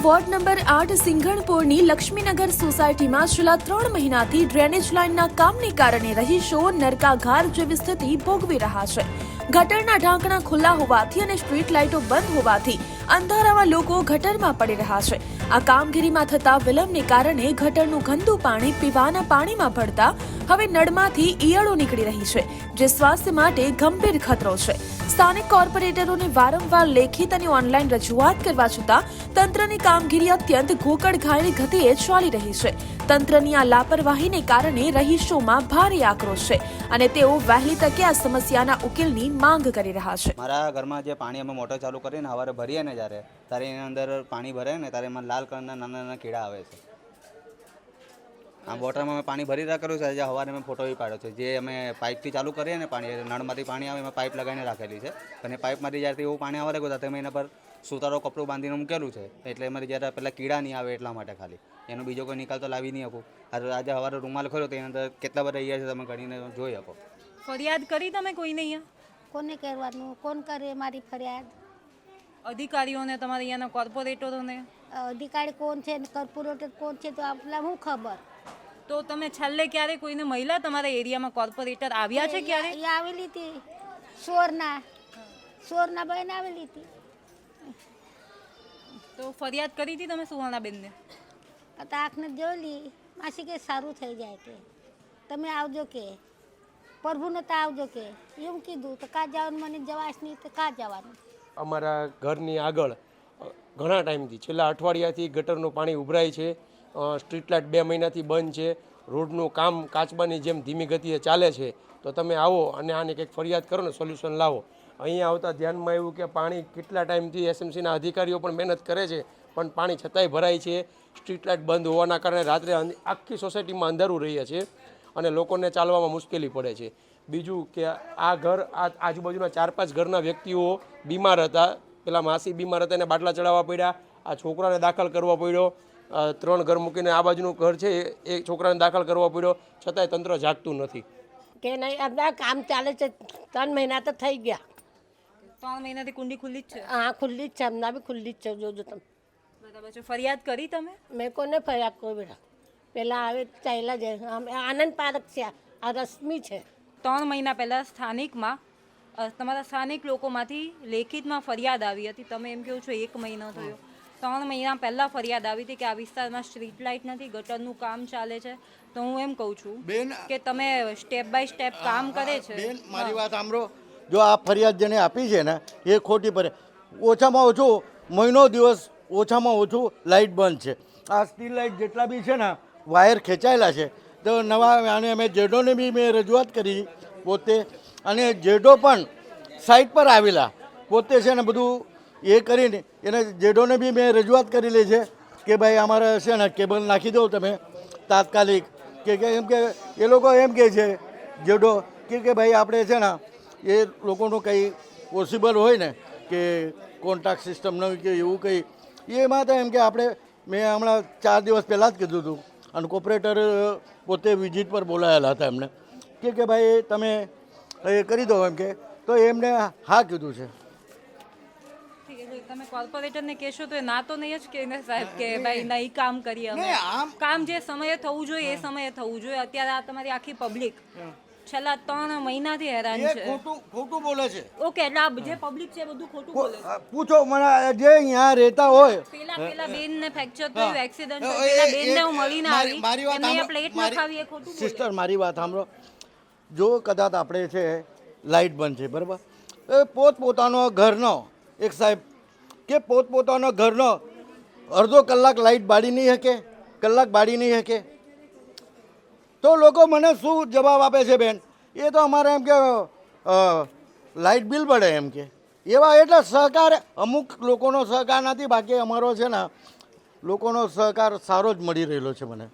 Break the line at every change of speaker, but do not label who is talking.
Ward number 8 સિંઘણપોરની Laxmi Nagar સોસાયટીમાં છેલ્લા 3 મહિનાથી ડ્રેનેજ લાઇનના કામને કારણે રહીશો નરકાઘાર જેવી સ્થિતિ ભોગવી રહ્યા છે। ગટરના ઢાંકણા ખુલ્લા હોવાથી અને સ્ટ્રીટ લાઇટો બંધ હોવાથી અંધારામાં લોકો ગટરમાં પડી રહ્યા છે। આ કામગીરીમાં થતા વિલંબને કારણે ગટરનું ગંદુ પાણી પીવાના પાણીમાં ભળતા હવે નળમાંથી ઈયળો નીકળી રહી છે, જે સ્વાસ્થ્ય માટે ગંભીર ખતરો છે। સ્થાનિક કોર્પોરેટરોને વારંવાર લેખિત અને ઓનલાઈન રજૂઆત કરવા છતાં તંત્રની કામગીરી અત્યંત ઘોકડઘાયની ગતિએ ચાલી રહી છે। તંત્રની આ લાપરવાહીને કારણે રહીશોમાં ભારે આક્રોશ છે અને તેઓ વહેલી તકે આ સમસ્યાના ઉકેલની માંગ કરી રહ્યા છે।
મારા ઘરમાં જે પાણી અમે મોટર ચાલુ કરીને સવારે ભરીએ ને ત્યારે એના અંદર પાણી ભરે ને ત્યારે એમાં લાલ કલરના નાના નાના કીડા આવે છે। આ વોટરમાં અમે પાણી ભરી રહ્યા કર્યું છે। આજે સવારે અમે ફોટો બી પાડ્યો છે। જે અમે પાઇપથી ચાલુ કરીએ ને પાણી નળમાંથી પાણી આવે એમાં પાઇપ લગાવીને રાખેલી છે અને પાઇપમાંથી જ્યારથી એવું પાણી આવે લાગ્યું ત્યારે અમે એના પર સુતારો કપડું બાંધીને મૂકેલું છે, એટલે અમારે જ્યારે પહેલાં કીડા નહીં આવે એટલા માટે ખાલી એનો બીજો કોઈ નિકાલ તો લાવી નહીં શકું। આજે સવારે રૂમાલ ખોલ્યો તો એના અંદર કેટલા બધા અહીંયા છે તમે ગણીને જોઈ શકો।
ફરિયાદ કરી તમે કોઈને અહીંયા?
કોને કરવાનું? કોણ કરે મારી ફરિયાદ?
અધિકારીઓને, તમારે અહીંયાના કોર્પોરેટરોને?
અધિકારી કોણ છે ને કોર્પોરેટર કોણ છે તો આપણા શું ખબર?
તો તમે છેલ્લે ક્યારે કોઈને મહિલા તમારા એરિયામાં કોર્પોરેટર આવ્યા છે ક્યારે?
એ આવેલી હતી સોરના બહેન આવેલી હતી।
તો ફરિયાદ કરી હતી તમે સુવર્ણાબેનને?
તો આંખને જોઈ માસી કે સારું થઈ જાય કે તમે આવજો કે પ્રભુને તો આવજો કે એમ કીધું તો કાં જવાનું? મને જવાશ નહીં તો કાં જવાનું?
અમારા ઘરની આગળ ઘણા ટાઈમથી છેલ્લા અઠવાડિયાથી ગટરનું પાણી ઉભરાય છે। સ્ટ્રીટ લાઇટ 2 મહિનાથી બંધ છે। રોડનું કામ કાચબાની જેમ ધીમી ગતિએ ચાલે છે। તો તમે આવો અને આને કંઈક ફરિયાદ કરો ને સોલ્યુશન લાવો। અહીંયા આવતા ધ્યાનમાં આવ્યું કે પાણી કેટલા ટાઈમથી એસએમસીના અધિકારીઓ પણ મહેનત કરે છે, પણ પાણી છતાંય ભરાય છે। સ્ટ્રીટ લાઇટ બંધ હોવાના કારણે રાત્રે આખી સોસાયટીમાં અંધારું રહે છે અને લોકોને ચાલવામાં મુશ્કેલી પડે છે। બીજું કે આ ઘર આજુબાજુના 4-5 ઘરના વ્યક્તિઓ બીમાર હતા। પેલા માસી બીમાર હતા, એને બાટલા ચડાવવા પડ્યા। આ છોકરાને દાખલ કરવા પડ્યો। 3 ઘર મૂકીને આ બાજુનું ઘર છે એ છોકરાને દાખલ કરવા પડ્યો, છતાંય તંત્ર જાગતું નથી
કે નહીં। આપણા કામ ચાલે છે, 3 મહિના તો થઈ ગયા।
3 મહિનાથી કુંડી ખુલ્લી જ છે?
હા, ખુલ્લી જ છે, હમણાં બી ખુલ્લી જ છે। જોજો તમે।
બરાબર છે। ફરિયાદ કરી તમે?
મેં કોને ફરિયાદ કોઈ બેટા પહેલાં આવે ચાલ્યા જાય। આનંદ પાર્ક છે, આ રશ્મિ છે।
3 મહિના પહેલાં સ્થાનિકમાં તમારા સ્થાનિક લોકોમાંથી લેખિતમાં ફરિયાદ આવી હતી। તમે એમ કહો છો 1 મહિનો થયો। 3 મહિના પહેલાં ફરિયાદ આવી હતી કે આ વિસ્તારમાં સ્ટ્રીટ લાઇટ નથી, ગટરનું કામ ચાલે છે। તો હું એમ કહું છું કે તમે સ્ટેપ બાય સ્ટેપ કામ કરે છે।
બેન, મારી વાત સાંભળો। જો આ ફરિયાદ જેને આપી છે ને એ ખોટી પડે। ઓછામાં ઓછું મહિનો દિવસ ઓછામાં ઓછું લાઇટ બંધ છે। આ સ્ટીલ લાઇટ જેટલા બી છે ને વાયર ખેંચાયેલા છે। તો નવા અને અમે જેડોને બી મેં રજૂઆત કરી પોતે, અને જેડો પણ સાઇટ પર આવેલા પોતે છે ને બધું એ કરીને એને જેડોને બી મેં રજૂઆત કરેલી છે કે ભાઈ અમારે છે ને કેબલ નાખી દો તમે તાત્કાલિક, કે એમ કે એ લોકો એમ કહે છે જેડો કે ભાઈ આપણે છે ને એ લોકોનું કંઈ પોસિબલ હોય ને કે કોન્ટ્રાક્ટ સિસ્ટમ ન હોય કે એવું કંઈ એમાં તો એમ કે આપણે મેં હમણાં 4 દિવસ પહેલાં જ કીધું હતું અને કોર્પોરેટર પોતે વિઝિટ પર બોલાયેલા હતા એમને કે ભાઈ તમે એ કરી દો એમ કે, તો એમને હા કીધું છે।
તમે કોર્પોરેટરને કહેશો તો એ ના તો નહીં જ કે સાહેબ કે ભાઈ નહીં કામ કરીએ અમે? કામ જે સમયે થવું જોઈએ એ સમયે થવું જોઈએ। અત્યારે આ તમારી આખી પબ્લિક છેલ્લા 3 મહિનાથી હેરાન છે।
ખોટું બોલે છે।
ઓકે, એટલે આ જે પબ્લિક છે બધું ખોટું બોલે છે?
પૂછો મને જે અહીંયા રહેતા હોય।
પેલા બેનને ફ્રેક્ચર થયું, એક્સિડન્ટ થયું, પેલા બેનને હું મળીને આવી, એમને પ્લેટ નખાવી, એ ખોટું બોલે?
સિસ્ટર, મારી વાત સાંભળો। જો કદાચ આપણે છે લાઇટ બંધ છે બરાબર, એ પોતપોતાનો ઘરનો એક સાહેબ કે પોતપોતાનો ઘરનો અડધો કલાક લાઇટ બાળી નહીં શકે, કલાક બાળી નહીં શકે, તો લોકો મને શું જવાબ આપે છે બેન? એ તો અમારે એમ કે લાઇટ બિલ પડે એમ કે એવા। એટલે સહકાર અમુક લોકોનો સહકાર નથી, બાકી અમારો છે ને લોકોનો સહકાર સારો જ મળી રહેલો છે મને।